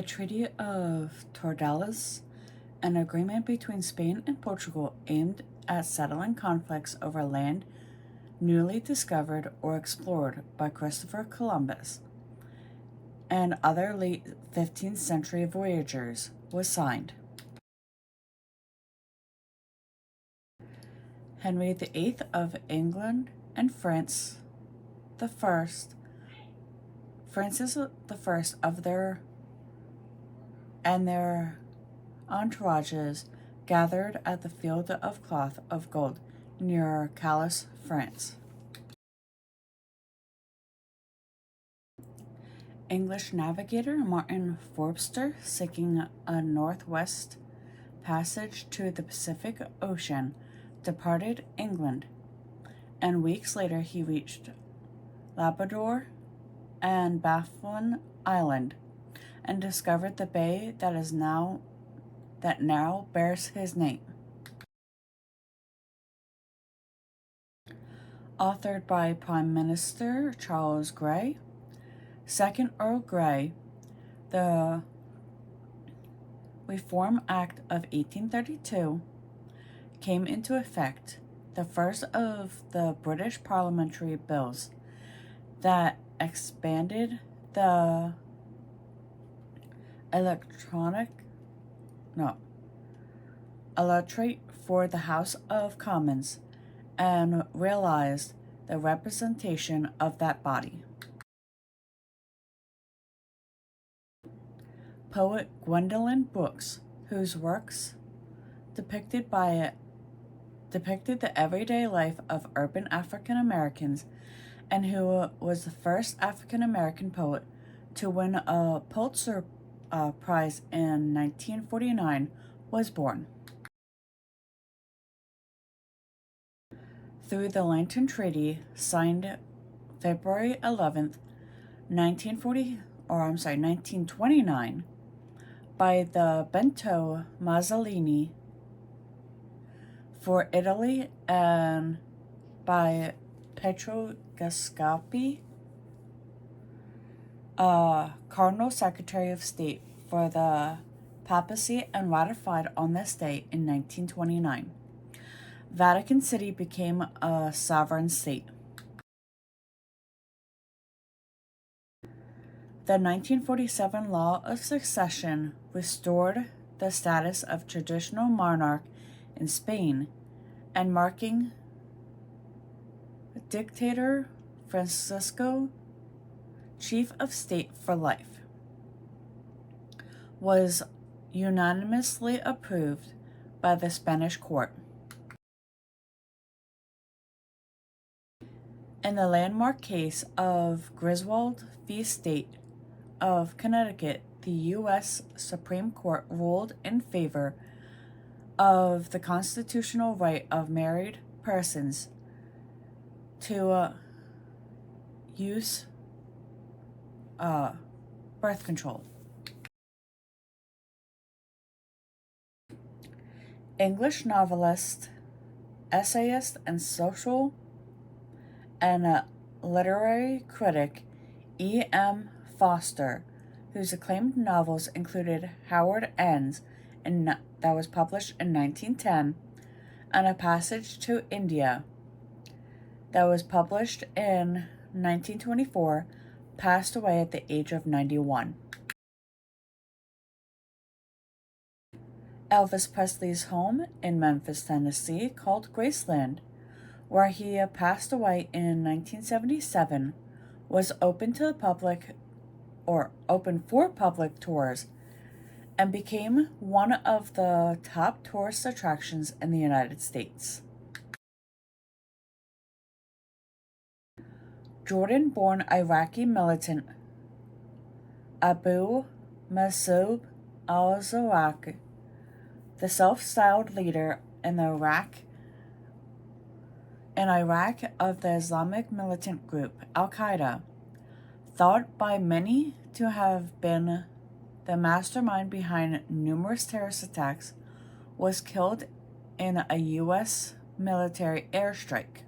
Treaty of Tordesillas, an agreement between Spain and Portugal aimed at settling conflicts over land newly discovered or explored by Christopher Columbus and other late 15th century voyagers, was signed. Henry VIII of England and Francis I of their entourages gathered at the Field of Cloth of Gold near Calais, France. English navigator Martin Forster, seeking a northwest passage to the Pacific Ocean, departed England, and weeks later he reached Labrador and Baffin Island and discovered the bay that now bears his name. Authored by Prime Minister Charles Grey, 2nd Earl Grey, the Reform Act of 1832 came into effect, the first of the British parliamentary bills that expanded the electorate for the House of Commons and realized the representation of that body. Poet Gwendolyn Brooks, whose works depicted the everyday life of urban African Americans and who was the first African American poet to win a Pulitzer Prize in 1949, was born. Through the Lantern Treaty, signed February 11th, 1929, by the Benito Mussolini for Italy and by Pietro Gascappi, Cardinal Secretary of State for the papacy, and ratified on this day in 1929. Vatican City became a sovereign state. The 1947 Law of Succession restored the status of traditional monarch in Spain, and marking Dictator Francisco chief of state for life, was unanimously approved by the Spanish court. In the landmark case of Griswold v. State of Connecticut, the U.S. Supreme Court ruled in favor of the constitutional right of married persons to use birth control. English novelist, essayist, and social and literary critic E.M. Forster, whose acclaimed novels included Howard Ends, that was published in 1910, and A Passage to India, that was published in 1924, passed away at the age of 91. Elvis Presley's home in Memphis, Tennessee, called Graceland, where he passed away in 1977, was open to the public, or open for public tours, and became one of the top tourist attractions in the United States. Jordan-born Iraqi militant Abu Masoud al-Zawahiri, the self-styled leader in Iraq of the Islamic militant group Al-Qaeda, thought by many to have been the mastermind behind numerous terrorist attacks, was killed in a U.S. military airstrike.